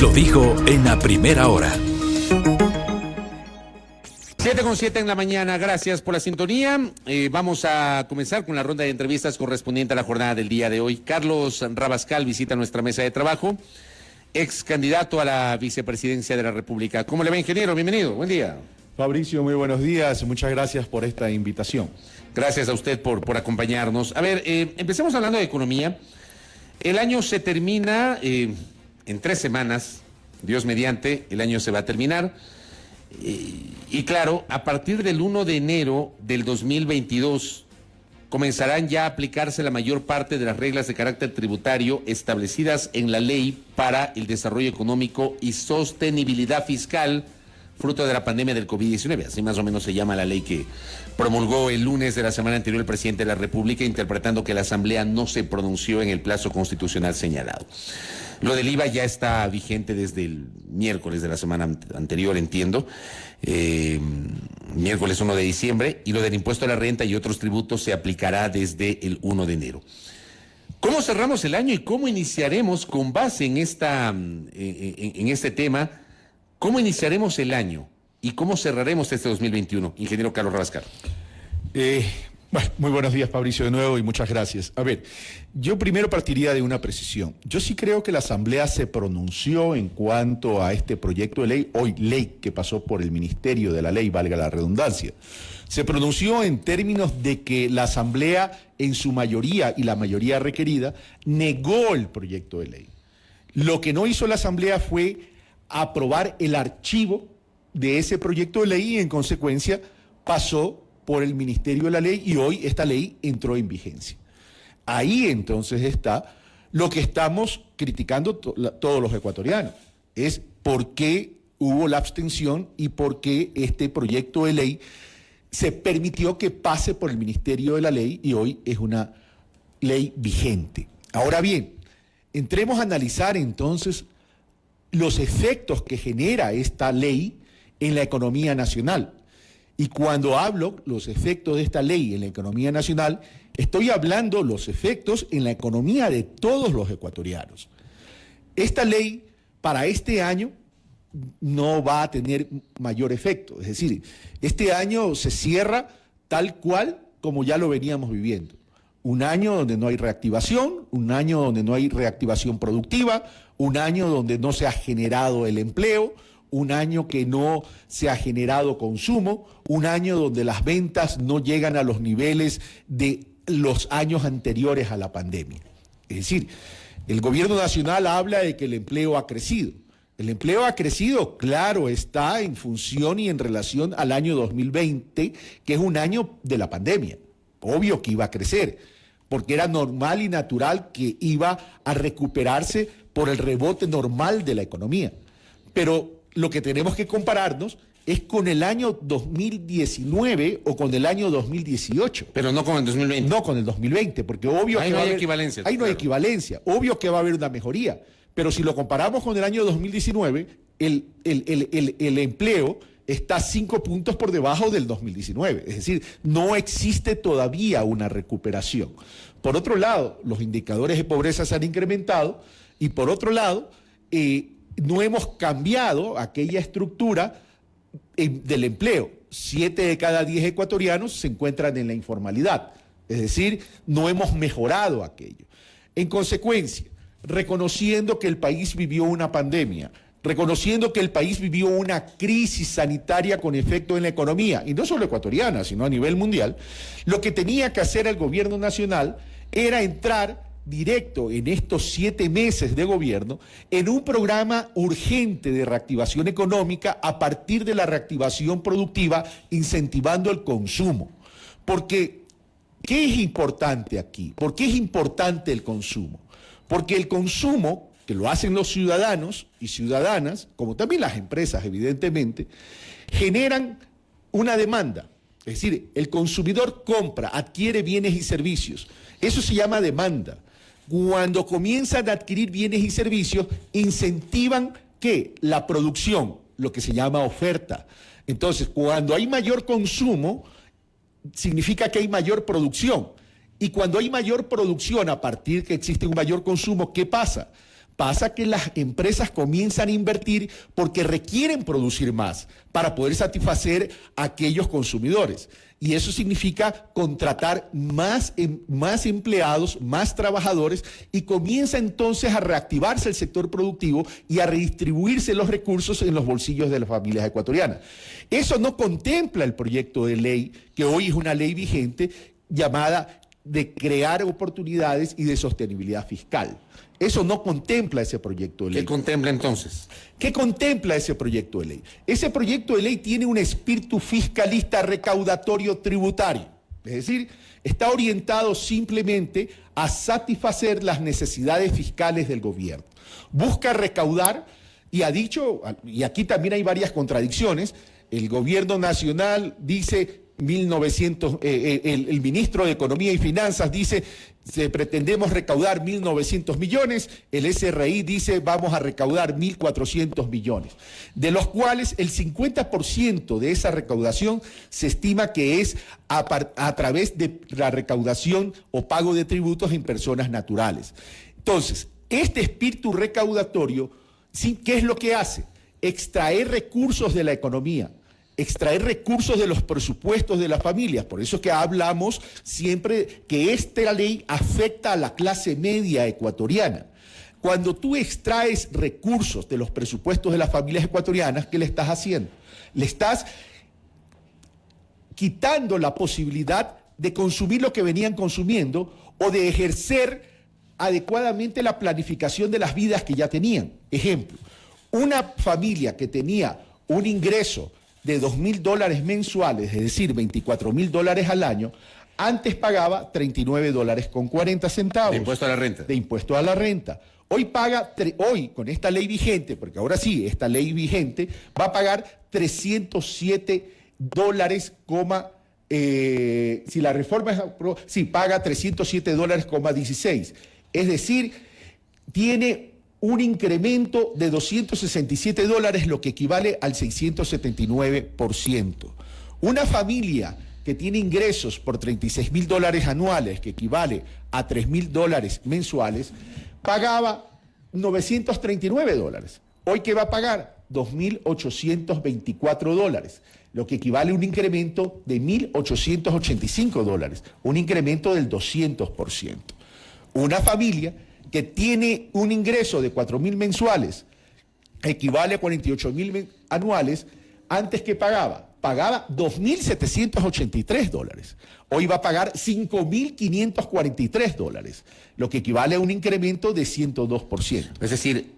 Lo dijo en la primera hora. 7:07 en la mañana, gracias por la sintonía. Vamos a comenzar con la ronda de entrevistas correspondiente a la jornada del día de hoy. Carlos Rabascal visita nuestra mesa de trabajo, ex candidato a la vicepresidencia de la República. ¿Cómo le va, ingeniero? Bienvenido, buen día. Fabricio, muy buenos días, muchas gracias por esta invitación. Gracias a usted por acompañarnos. A ver, empecemos hablando de economía. El año se termina en 3 semanas, Dios mediante, el año se va a terminar. Y claro, a partir del 1 de enero del 2022 comenzarán ya a aplicarse la mayor parte de las reglas de carácter tributario establecidas en la Ley para el Desarrollo Económico y Sostenibilidad Fiscal, fruto de la pandemia del COVID-19. Así más o menos se llama la ley que promulgó el lunes de la semana anterior el presidente de la República, interpretando que la Asamblea no se pronunció en el plazo constitucional señalado. Lo del IVA ya está vigente desde el miércoles de la semana anterior, entiendo, miércoles 1 de diciembre, y lo del impuesto a la renta y otros tributos se aplicará desde el 1 de enero. ¿Cómo cerramos el año y cómo iniciaremos con base en este tema? ¿Cómo iniciaremos el año y cómo cerraremos este 2021, ingeniero Carlos Rabascal? Bueno, muy buenos días, Fabricio, de nuevo, y muchas gracias. A ver, yo primero partiría de una precisión. Yo sí creo que la Asamblea se pronunció en cuanto a este proyecto de ley, hoy ley que pasó por el Ministerio de la Ley, valga la redundancia. Se pronunció en términos de que la Asamblea, en su mayoría y la mayoría requerida, negó el proyecto de ley. Lo que no hizo la Asamblea fue aprobar el archivo de ese proyecto de ley y, en consecuencia, pasó por el Ministerio de la Ley y hoy esta ley entró en vigencia. Ahí entonces está lo que estamos criticando todos los ecuatorianos, es por qué hubo la abstención y por qué este proyecto de ley se permitió que pase por el Ministerio de la Ley y hoy es una ley vigente. Ahora bien, entremos a analizar entonces los efectos que genera esta ley en la economía nacional. Y cuando hablo los efectos de esta ley en la economía nacional, estoy hablando los efectos en la economía de todos los ecuatorianos. Esta ley para este año no va a tener mayor efecto, es decir, este año se cierra tal cual como ya lo veníamos viviendo. Un año donde no hay reactivación, un año donde no hay reactivación productiva, un año donde no se ha generado el empleo, un año que no se ha generado consumo, un año donde las ventas no llegan a los niveles de los años anteriores a la pandemia. Es decir, el gobierno nacional habla de que el empleo ha crecido. El empleo ha crecido, claro, está en función y en relación al año 2020, que es un año de la pandemia. Obvio que iba a crecer, porque era normal y natural que iba a recuperarse por el rebote normal de la economía. Pero lo que tenemos que compararnos es con el año 2019 o con el año 2018. Pero no con el 2020. No con el 2020, porque obvio ahí que no hay equivalencia. Ahí no hay equivalencia. Obvio que va a haber una mejoría. Pero si lo comparamos con el año 2019, el empleo está 5 puntos por debajo del 2019. Es decir, no existe todavía una recuperación. Por otro lado, los indicadores de pobreza se han incrementado y por otro lado, no hemos cambiado aquella estructura del empleo. 7 de cada 10 ecuatorianos se encuentran en la informalidad. Es decir, no hemos mejorado aquello. En consecuencia, reconociendo que el país vivió una pandemia, reconociendo que el país vivió una crisis sanitaria con efecto en la economía, y no solo ecuatoriana, sino a nivel mundial, lo que tenía que hacer el gobierno nacional era entrar directo en estos 7 meses de gobierno en un programa urgente de reactivación económica a partir de la reactivación productiva, incentivando el consumo. Porque, ¿qué es importante aquí? ¿Por qué es importante el consumo? Porque el consumo, que lo hacen los ciudadanos y ciudadanas, como también las empresas, evidentemente, generan una demanda. Es decir, el consumidor compra, adquiere bienes y servicios. Eso se llama demanda. Cuando comienzan a adquirir bienes y servicios, incentivan ¿qué? La producción, lo que se llama oferta. Entonces, cuando hay mayor consumo, significa que hay mayor producción. Y cuando hay mayor producción, a partir que existe un mayor consumo, ¿qué pasa? Pasa que las empresas comienzan a invertir porque requieren producir más para poder satisfacer a aquellos consumidores. Y eso significa contratar más empleados, más trabajadores, y comienza entonces a reactivarse el sector productivo y a redistribuirse los recursos en los bolsillos de las familias ecuatorianas. Eso no contempla el proyecto de ley, que hoy es una ley vigente, llamada de crear oportunidades y de sostenibilidad fiscal. Eso no contempla ese proyecto de ley. ¿Qué contempla entonces? ¿Qué contempla ese proyecto de ley? Ese proyecto de ley tiene un espíritu fiscalista recaudatorio tributario. Es decir, está orientado simplemente a satisfacer las necesidades fiscales del gobierno. Busca recaudar y ha dicho, y aquí también hay varias contradicciones, el gobierno nacional dice... el ministro de Economía y Finanzas dice pretendemos recaudar 1.900 millones, el SRI dice vamos a recaudar 1.400 millones, de los cuales el 50% de esa recaudación se estima que es a través de la recaudación o pago de tributos en personas naturales. Entonces, este espíritu recaudatorio, ¿sí? ¿Qué es lo que hace? Extraer recursos de la economía, extraer recursos de los presupuestos de las familias. Por eso es que hablamos siempre que esta ley afecta a la clase media ecuatoriana. Cuando tú extraes recursos de los presupuestos de las familias ecuatorianas, ¿qué le estás haciendo? Le estás quitando la posibilidad de consumir lo que venían consumiendo o de ejercer adecuadamente la planificación de las vidas que ya tenían. Ejemplo, una familia que tenía un ingreso de $2.000 mensuales, es decir, $24.000 al año, antes pagaba $39.40 de impuesto a la renta. De impuesto a la renta. Hoy paga, con esta ley vigente, porque ahora sí, esta ley vigente, va a pagar $307, si la reforma es aprobada, sí, paga $307.16. Es decir, tiene un incremento de $267, lo que equivale al 679%. Una familia que tiene ingresos por $36.000 anuales, que equivale a $3.000 mensuales, pagaba $939. Hoy, ¿qué va a pagar? $2.824, lo que equivale a un incremento de $1.885, un incremento del 200%. Una familia que tiene un ingreso de $4.000 mensuales, equivale a $48.000 anuales, antes que pagaba $2.783. Hoy va a pagar $5.543, lo que equivale a un incremento de 102%. Es decir,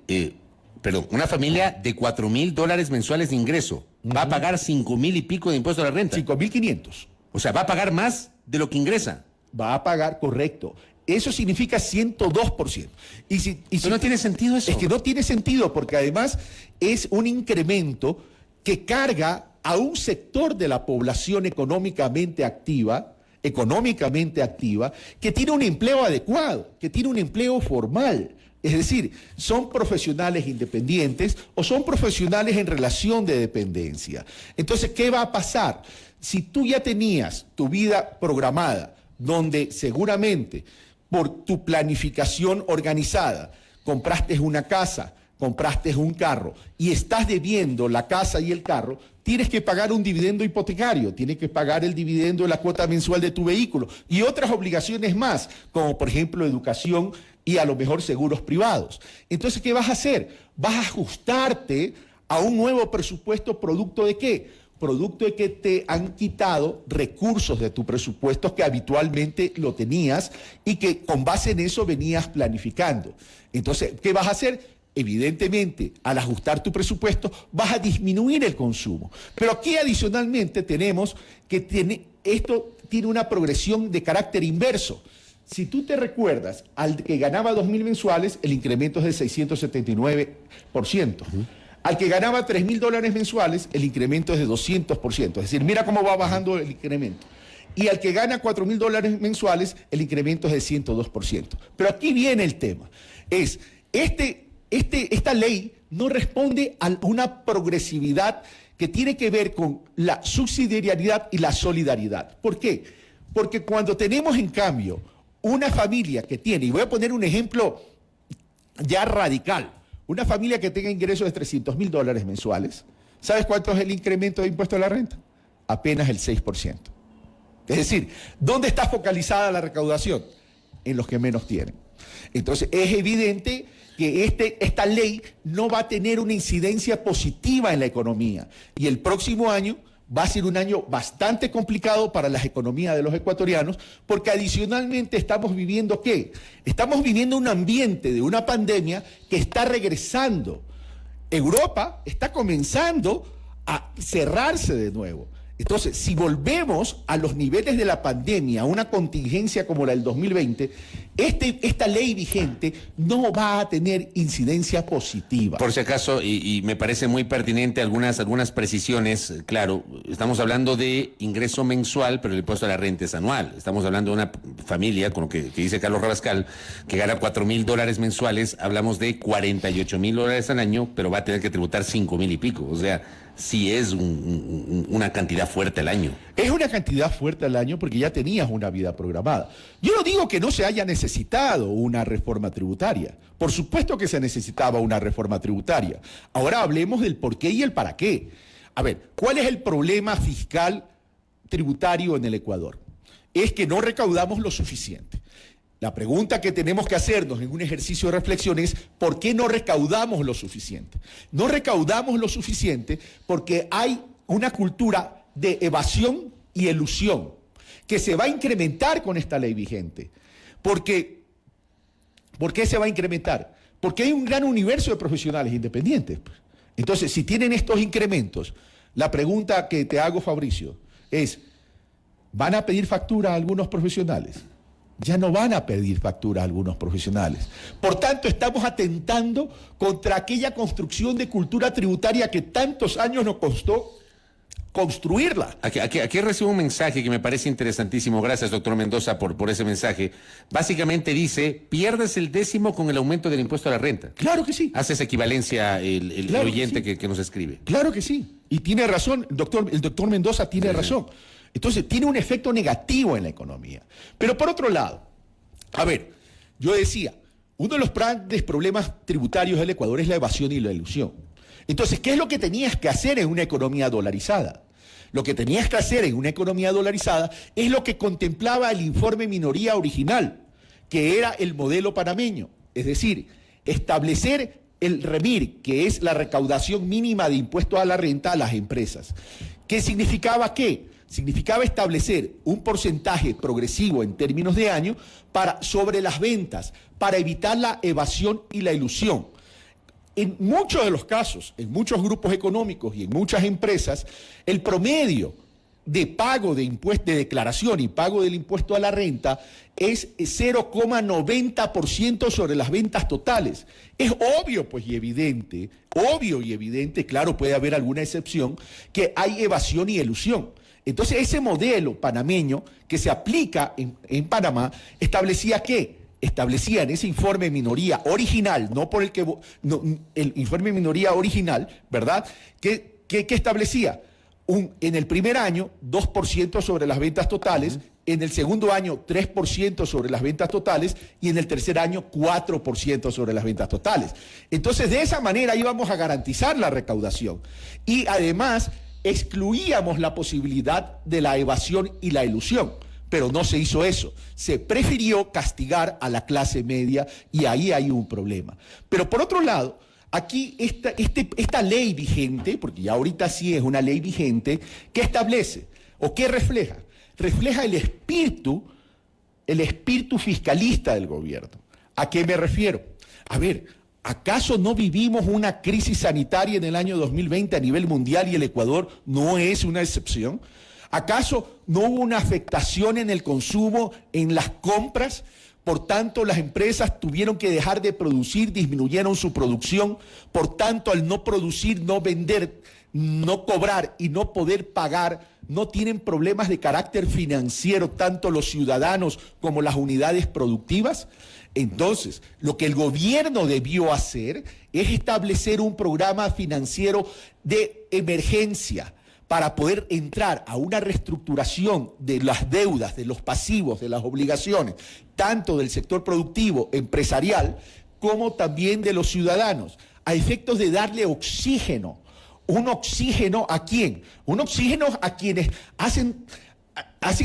una familia de $4.000 mensuales de ingreso va a pagar 5.000 y pico de impuesto a la renta. 5.500. O sea, va a pagar más de lo que ingresa. Va a pagar, correcto. Eso significa 102%. Pero no tiene sentido eso. Es que no tiene sentido, porque además es un incremento que carga a un sector de la población económicamente activa, que tiene un empleo adecuado, que tiene un empleo formal. Es decir, son profesionales independientes o son profesionales en relación de dependencia. Entonces, ¿qué va a pasar? Si tú ya tenías tu vida programada, donde seguramente por tu planificación organizada compraste una casa, compraste un carro y estás debiendo la casa y el carro, tienes que pagar un dividendo hipotecario, tienes que pagar el dividendo de la cuota mensual de tu vehículo y otras obligaciones más, como por ejemplo educación y a lo mejor seguros privados. Entonces, ¿qué vas a hacer? Vas a ajustarte a un nuevo presupuesto, ¿producto de qué? Producto de que te han quitado recursos de tu presupuesto que habitualmente lo tenías y que con base en eso venías planificando. Entonces, ¿qué vas a hacer? Evidentemente, al ajustar tu presupuesto, vas a disminuir el consumo. Pero aquí adicionalmente tenemos que esto tiene una progresión de carácter inverso. Si tú te recuerdas, al que ganaba 2.000 mensuales, el incremento es del 679%. Al que ganaba $3.000 mensuales, el incremento es de 200%. Es decir, mira cómo va bajando el incremento. Y al que gana $4.000 mensuales, el incremento es de 102%. Pero aquí viene el tema. Esta ley no responde a una progresividad que tiene que ver con la subsidiariedad y la solidaridad. ¿Por qué? Porque cuando tenemos, en cambio, una familia que tiene, y voy a poner un ejemplo ya radical. Una familia que tenga ingresos de $300,000 mensuales, ¿sabes cuánto es el incremento de impuesto a la renta? Apenas el 6%. Es decir, ¿dónde está focalizada la recaudación? En los que menos tienen. Entonces, es evidente que esta ley no va a tener una incidencia positiva en la economía. Y el próximo año va a ser un año bastante complicado para las economías de los ecuatorianos, porque adicionalmente estamos viviendo ¿qué? Estamos viviendo un ambiente de una pandemia que está regresando. Europa está comenzando a cerrarse de nuevo. Entonces, si volvemos a los niveles de la pandemia, a una contingencia como la del 2020, esta ley vigente no va a tener incidencia positiva. Por si acaso, y me parece muy pertinente algunas precisiones, claro, estamos hablando de ingreso mensual, pero el impuesto a la renta es anual. Estamos hablando de una familia, con lo que dice Carlos Rabascal, que gana $4,000 mensuales, hablamos de $48,000 al año, pero va a tener que tributar 5,000 y pico, o sea, sí es una cantidad fuerte al año. Es una cantidad fuerte al año porque ya tenías una vida programada. Yo no digo que no se haya necesitado una reforma tributaria. Por supuesto que se necesitaba una reforma tributaria. Ahora hablemos del por qué y el para qué. A ver, ¿cuál es el problema fiscal tributario en el Ecuador? Es que no recaudamos lo suficiente. La pregunta que tenemos que hacernos en un ejercicio de reflexión es ¿por qué no recaudamos lo suficiente? No recaudamos lo suficiente porque hay una cultura de evasión y elusión que se va a incrementar con esta ley vigente. ¿Por qué se va a incrementar? Porque hay un gran universo de profesionales independientes. Entonces, si tienen estos incrementos, la pregunta que te hago, Fabricio, es ¿van a pedir factura a algunos profesionales? Ya no van a pedir factura a algunos profesionales. Por tanto, estamos atentando contra aquella construcción de cultura tributaria que tantos años nos costó construirla. Aquí recibo un mensaje que me parece interesantísimo. Gracias, doctor Mendoza, por ese mensaje. Básicamente dice, pierdes el 10º con el aumento del impuesto a la renta. Claro que sí. Hace esa equivalencia el Claro oyente que sí. que nos escribe. Claro que sí. Y tiene razón, el doctor Mendoza tiene razón. Entonces, tiene un efecto negativo en la economía. Pero por otro lado, a ver, yo decía, uno de los grandes problemas tributarios del Ecuador es la evasión y la elusión. Entonces, ¿qué es lo que tenías que hacer en una economía dolarizada? Lo que tenías que hacer en una economía dolarizada es lo que contemplaba el informe minoría original, que era el modelo panameño. Es decir, establecer el REMIR, que es la recaudación mínima de impuestos a la renta a las empresas. ¿Qué significaba qué? Significaba establecer un porcentaje progresivo en términos de año sobre las ventas, para evitar la evasión y la ilusión. En muchos de los casos, en muchos grupos económicos y en muchas empresas, el promedio de pago de impuesto, de declaración y pago del impuesto a la renta es 0,90% sobre las ventas totales. Es obvio y evidente, claro, puede haber alguna excepción, que hay evasión y elusión. Entonces, ese modelo panameño que se aplica en Panamá establecía ¿qué? Establecía en ese informe de minoría original, el informe de minoría original, ¿verdad? ¿Qué establecía? En el primer año, 2% sobre las ventas totales, en el segundo año, 3% sobre las ventas totales, y en el tercer año, 4% sobre las ventas totales. Entonces, de esa manera íbamos a garantizar la recaudación. Y además, excluíamos la posibilidad de la evasión y la elusión. Pero no se hizo eso. Se prefirió castigar a la clase media y ahí hay un problema. Pero por otro lado, aquí esta ley vigente, porque ya ahorita sí es una ley vigente, ¿qué establece o qué refleja? Refleja el espíritu fiscalista del gobierno. ¿A qué me refiero? A ver, ¿acaso no vivimos una crisis sanitaria en el año 2020 a nivel mundial y el Ecuador no es una excepción? ¿Acaso no hubo una afectación en el consumo, en las compras? Por tanto, las empresas tuvieron que dejar de producir, disminuyeron su producción. Por tanto, al no producir, no vender, no cobrar y no poder pagar, no tienen problemas de carácter financiero tanto los ciudadanos como las unidades productivas. Entonces, lo que el gobierno debió hacer es establecer un programa financiero de emergencia para poder entrar a una reestructuración de las deudas, de los pasivos, de las obligaciones, tanto del sector productivo, empresarial, como también de los ciudadanos, a efectos de darle oxígeno. ¿Un oxígeno a quién? Un oxígeno a quienes hacen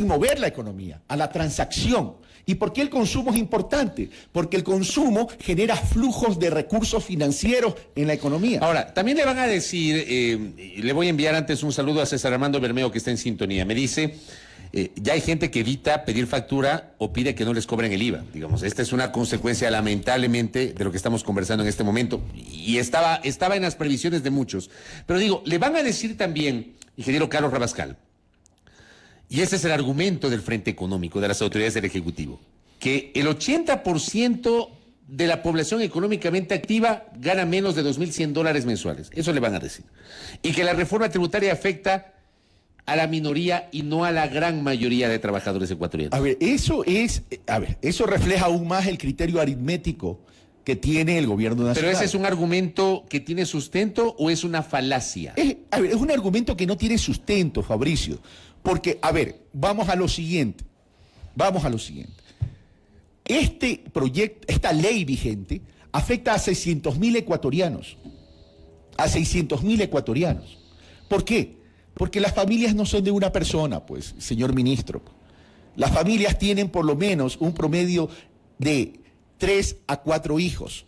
mover la economía, a la transacción. ¿Y por qué el consumo es importante? Porque el consumo genera flujos de recursos financieros en la economía. Ahora, también le van a decir, le voy a enviar antes un saludo a César Armando Bermeo, que está en sintonía. Me dice, ya hay gente que evita pedir factura o pide que no les cobren el IVA. Digamos, esta es una consecuencia, lamentablemente, de lo que estamos conversando en este momento. Y estaba en las previsiones de muchos. Pero digo, le van a decir también, ingeniero Carlos Rabascal, y ese es el argumento del Frente Económico, de las autoridades del Ejecutivo, que el 80% de la población económicamente activa gana menos de $2.100 mensuales. Eso le van a decir. Y que la reforma tributaria afecta a la minoría y no a la gran mayoría de trabajadores ecuatorianos. Eso refleja aún más el criterio aritmético que tiene el gobierno nacional. ¿Pero ese es un argumento que tiene sustento o es una falacia? Es un argumento que no tiene sustento, Fabricio. Porque, vamos a lo siguiente. Esta ley vigente afecta a 600.000 ecuatorianos. ¿Por qué? Porque las familias no son de una persona, pues, señor ministro. Las familias tienen por lo menos un promedio de 3 a 4 hijos.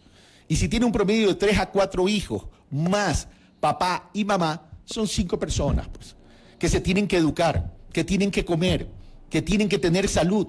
Y si tiene un promedio de 3 a 4 hijos, más papá y mamá, son 5 personas, pues, que se tienen que educar, que tienen que comer, que tienen que tener salud,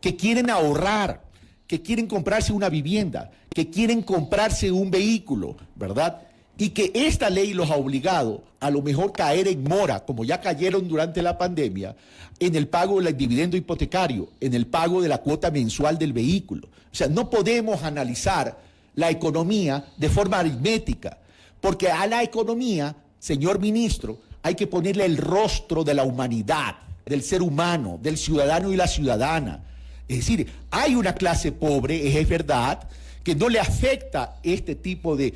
que quieren ahorrar, que quieren comprarse una vivienda, que quieren comprarse un vehículo, ¿verdad? Y que esta ley los ha obligado a lo mejor caer en mora, como ya cayeron durante la pandemia, en el pago del dividendo hipotecario, en el pago de la cuota mensual del vehículo. O sea, no podemos analizar la economía de forma aritmética, porque a la economía, señor ministro, hay que ponerle el rostro de la humanidad, del ser humano, del ciudadano y la ciudadana. Es decir, hay una clase pobre, es verdad, que no le afecta este tipo de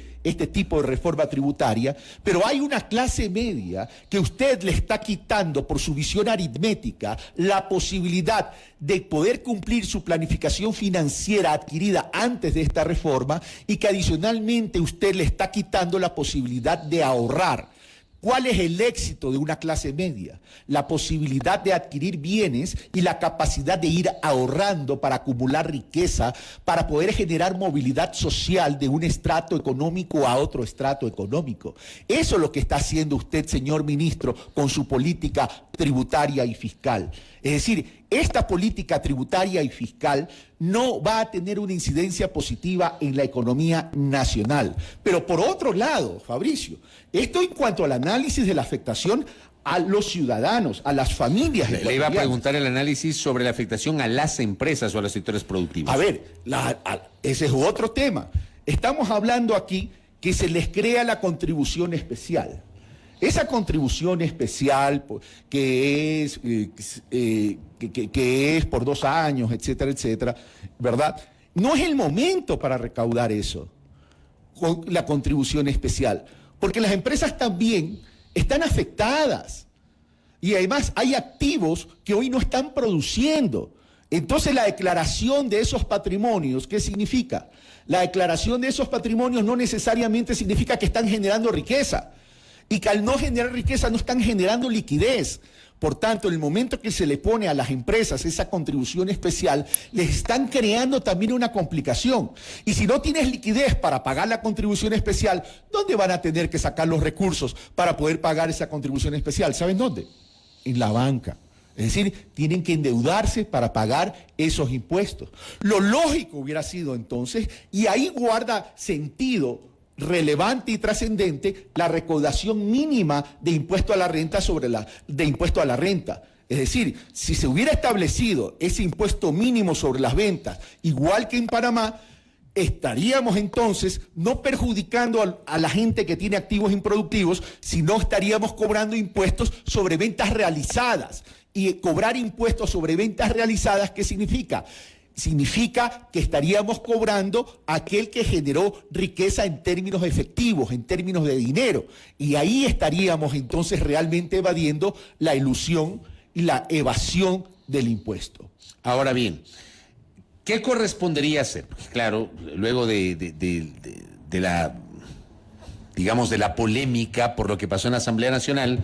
reforma tributaria, pero hay una clase media que usted le está quitando por su visión aritmética la posibilidad de poder cumplir su planificación financiera adquirida antes de esta reforma y que adicionalmente usted le está quitando la posibilidad de ahorrar. ¿Cuál es el éxito de una clase media? La posibilidad de adquirir bienes y la capacidad de ir ahorrando para acumular riqueza, para poder generar movilidad social de un estrato económico a otro estrato económico. Eso es lo que está haciendo usted, señor ministro, con su política tributaria y fiscal. Es decir, esta política tributaria y fiscal no va a tener una incidencia positiva en la economía nacional. Pero por otro lado, Fabricio, esto en cuanto al análisis de la afectación a los ciudadanos, a las familias. Le iba a preguntar el análisis sobre la afectación a las empresas o a los sectores productivos. Ese es otro tema. Estamos hablando aquí que se les crea la contribución especial. Esa contribución especial que es por 2 años, etcétera, etcétera, ¿verdad? No es el momento para recaudar eso, con la contribución especial, porque las empresas también están afectadas y además hay activos que hoy no están produciendo. Entonces la declaración de esos patrimonios, ¿qué significa? La declaración de esos patrimonios no necesariamente significa que están generando riqueza. Y que al no generar riqueza no están generando liquidez. Por tanto, en el momento que se le pone a las empresas esa contribución especial, les están creando también una complicación. Y si no tienes liquidez para pagar la contribución especial, ¿dónde van a tener que sacar los recursos para poder pagar esa contribución especial? ¿Saben dónde? En la banca. Es decir, tienen que endeudarse para pagar esos impuestos. Lo lógico hubiera sido entonces, y ahí guarda sentido relevante y trascendente, la recaudación mínima de impuesto a la renta Es decir, si se hubiera establecido ese impuesto mínimo sobre las ventas, igual que en Panamá, estaríamos entonces no perjudicando a la gente que tiene activos improductivos, sino estaríamos cobrando impuestos sobre ventas realizadas. Y cobrar impuestos sobre ventas realizadas, ¿qué significa? Significa que estaríamos cobrando a aquel que generó riqueza en términos efectivos, en términos de dinero. Y ahí estaríamos entonces realmente evadiendo la ilusión y la evasión del impuesto. Ahora bien, ¿Qué correspondería hacer? Porque, claro, luego de la, digamos, de la polémica por lo que pasó en la Asamblea Nacional,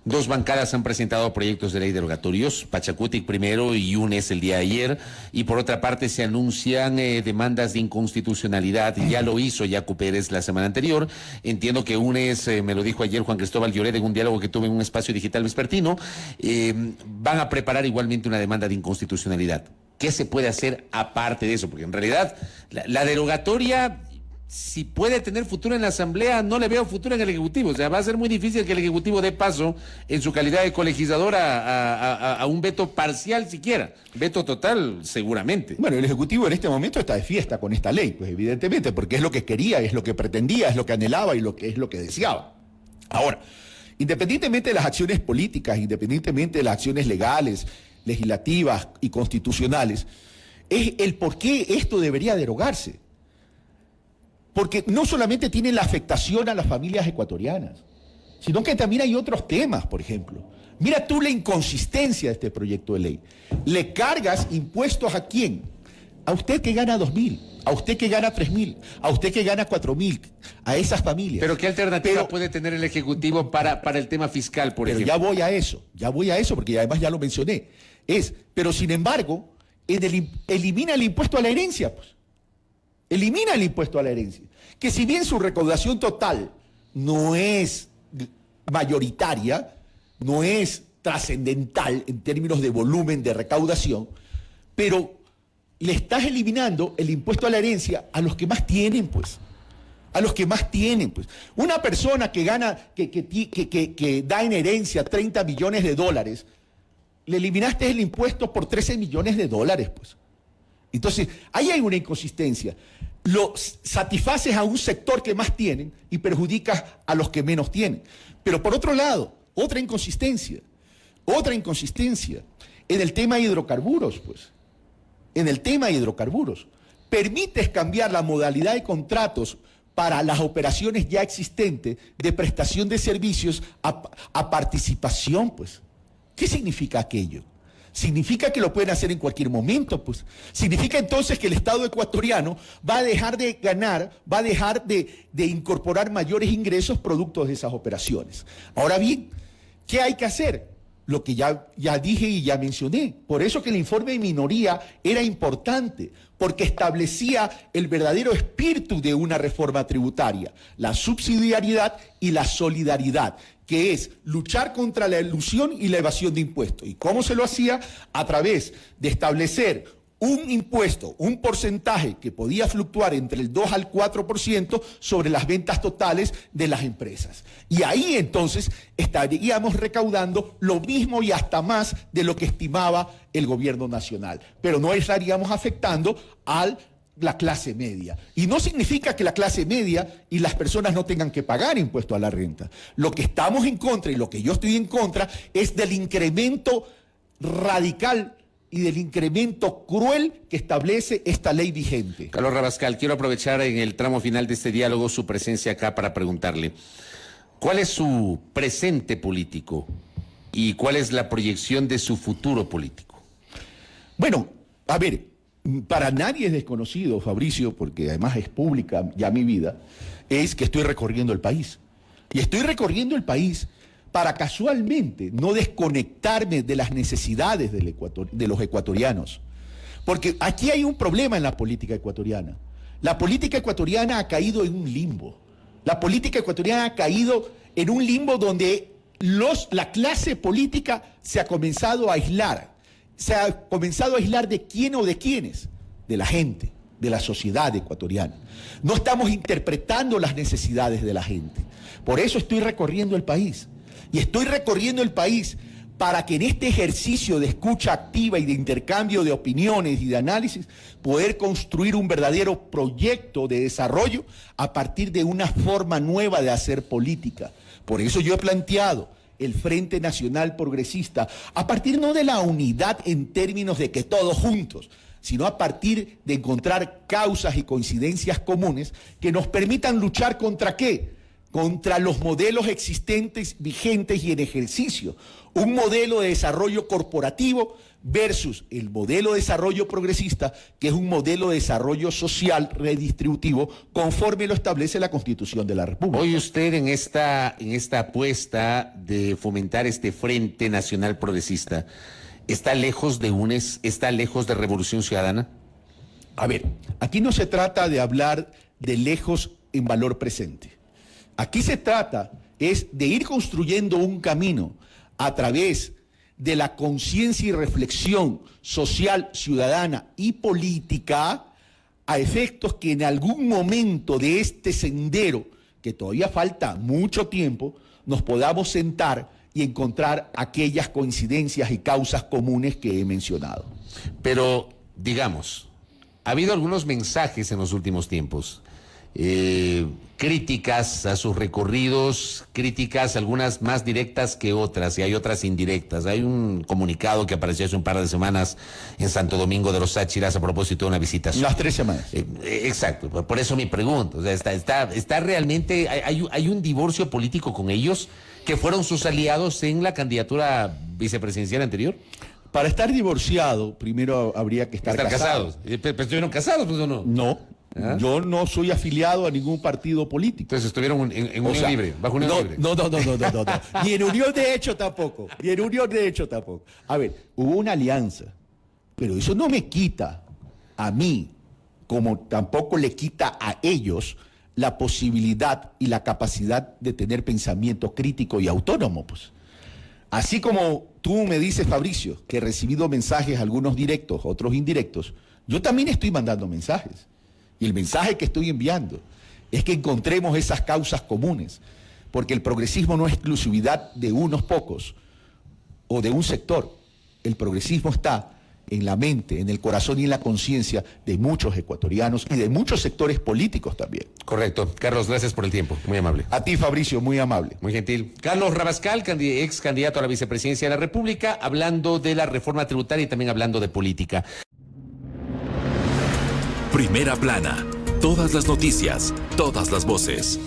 dos bancadas han presentado proyectos de ley derogatorios, Pachacutic primero y UNES el día de ayer, y por otra parte se anuncian demandas de inconstitucionalidad. Ya lo hizo Yacu Pérez la semana anterior. Entiendo que UNES, me lo dijo ayer Juan Cristóbal Lloret en un diálogo que tuve en un espacio digital vespertino, van a preparar igualmente una demanda de inconstitucionalidad. ¿Qué se puede hacer aparte de eso? Porque en realidad la derogatoria, si puede tener futuro en la Asamblea, no le veo futuro en el Ejecutivo. O sea, va a ser muy difícil que el Ejecutivo dé paso en su calidad de colegislador a un veto parcial siquiera. Veto total, seguramente. Bueno, el Ejecutivo en este momento está de fiesta con esta ley, pues evidentemente, porque es lo que quería, es lo que pretendía, es lo que anhelaba y es lo que deseaba. Ahora, independientemente de las acciones políticas, independientemente de las acciones legales, legislativas y constitucionales, es el por qué esto debería derogarse. Porque no solamente tiene la afectación a las familias ecuatorianas, sino que también hay otros temas, por ejemplo. Mira tú la inconsistencia de este proyecto de ley. Le cargas impuestos ¿a quién? A usted que gana 2.000, a usted que gana 3.000, a usted que gana 4.000, a esas familias. Pero ¿qué alternativa puede tener el Ejecutivo para el tema fiscal, por ejemplo? Ya voy a eso, porque además ya lo mencioné. Pero sin embargo, elimina el impuesto a la herencia, pues. Elimina el impuesto a la herencia, que si bien su recaudación total no es mayoritaria, no es trascendental en términos de volumen de recaudación, pero le estás eliminando el impuesto a la herencia a los que más tienen, pues. A los que más tienen, pues. Una persona que gana, que da en herencia 30 millones de dólares, le eliminaste el impuesto por 13 millones de dólares, pues. Entonces, ahí hay una inconsistencia. Lo satisfaces a un sector que más tienen y perjudicas a los que menos tienen. Pero por otro lado, otra inconsistencia. En el tema de hidrocarburos, pues. En el tema de hidrocarburos. Permites cambiar la modalidad de contratos para las operaciones ya existentes de prestación de servicios a participación, pues. ¿Qué significa aquello? Significa que lo pueden hacer en cualquier momento, pues. Significa entonces que el Estado ecuatoriano va a dejar de ganar, va a dejar de incorporar mayores ingresos producto de esas operaciones. Ahora bien, ¿qué hay que hacer? Lo que ya dije y ya mencioné. Por eso que el informe de minoría era importante, porque establecía el verdadero espíritu de una reforma tributaria, la subsidiariedad y la solidaridad, que es luchar contra la elusión y la evasión de impuestos. ¿Y cómo se lo hacía? A través de establecer un impuesto, un porcentaje que podía fluctuar entre el 2 al 4% sobre las ventas totales de las empresas. Y ahí entonces estaríamos recaudando lo mismo y hasta más de lo que estimaba el gobierno nacional. Pero no estaríamos afectando a la clase media. Y no significa que la clase media y las personas no tengan que pagar impuesto a la renta. Lo que estamos en contra y lo que yo estoy en contra es del incremento radical y del incremento cruel que establece esta ley vigente. Carlos Rabascal, quiero aprovechar en el tramo final de este diálogo su presencia acá para preguntarle, ¿cuál es su presente político y cuál es la proyección de su futuro político? Bueno, a ver, para nadie es desconocido, Fabricio, porque además es pública ya mi vida, es que estoy recorriendo el país. Y estoy recorriendo el país para casualmente no desconectarme de las necesidades de los ecuatorianos. Porque aquí hay un problema en la política ecuatoriana. La política ecuatoriana ha caído en un limbo. La política ecuatoriana ha caído en un limbo donde la clase política se ha comenzado a aislar. Se ha comenzado a aislar de quién o de quiénes, de la gente, de la sociedad ecuatoriana. No estamos interpretando las necesidades de la gente. Por eso estoy recorriendo el país. Y estoy recorriendo el país para que en este ejercicio de escucha activa y de intercambio de opiniones y de análisis, poder construir un verdadero proyecto de desarrollo a partir de una forma nueva de hacer política. Por eso yo he planteado el Frente Nacional Progresista, a partir no de la unidad en términos de que todos juntos, sino a partir de encontrar causas y coincidencias comunes que nos permitan luchar ¿contra qué? Contra los modelos existentes, vigentes y en ejercicio. Un modelo de desarrollo corporativo versus el modelo de desarrollo progresista, que es un modelo de desarrollo social redistributivo conforme lo establece la Constitución de la República. Hoy usted en esta apuesta de fomentar este Frente Nacional Progresista, ¿está lejos de UNES? ¿Está lejos de Revolución Ciudadana? A ver, aquí no se trata de hablar de lejos en valor presente. Aquí se trata es de ir construyendo un camino a través de la conciencia y reflexión social, ciudadana y política a efectos que en algún momento de este sendero, que todavía falta mucho tiempo, nos podamos sentar y encontrar aquellas coincidencias y causas comunes que he mencionado. Pero, digamos, ha habido algunos mensajes en los últimos tiempos, críticas a sus recorridos, críticas algunas más directas que otras, y hay otras indirectas. Hay un comunicado que apareció hace un par de semanas en Santo Domingo de los Sáchiras a propósito de una visita. Las 3 semanas. Exacto, por eso mi pregunta. O sea, está realmente, hay un divorcio político con ellos, que fueron sus aliados en la candidatura vicepresidencial anterior. Para estar divorciado, primero habría que estar casados. ¿Pero estuvieron casados, pues, o no? No. ¿Ah? Yo no soy afiliado a ningún partido político. Entonces estuvieron en Unión Libre, bajo Unión Libre. No. Ni en Unión de Hecho tampoco. A ver, hubo una alianza, pero eso no me quita a mí, como tampoco le quita a ellos, la posibilidad y la capacidad de tener pensamiento crítico y autónomo, pues. Así como tú me dices, Fabricio, que he recibido mensajes, algunos directos, otros indirectos, yo también estoy mandando mensajes. Y el mensaje que estoy enviando es que encontremos esas causas comunes, porque el progresismo no es exclusividad de unos pocos o de un sector. El progresismo está en la mente, en el corazón y en la conciencia de muchos ecuatorianos y de muchos sectores políticos también. Correcto. Carlos, gracias por el tiempo. Muy amable. A ti, Fabricio, muy amable. Muy gentil. Carlos Rabascal, ex candidato a la vicepresidencia de la República, hablando de la reforma tributaria y también hablando de política. Primera plana. Todas las noticias, todas las voces.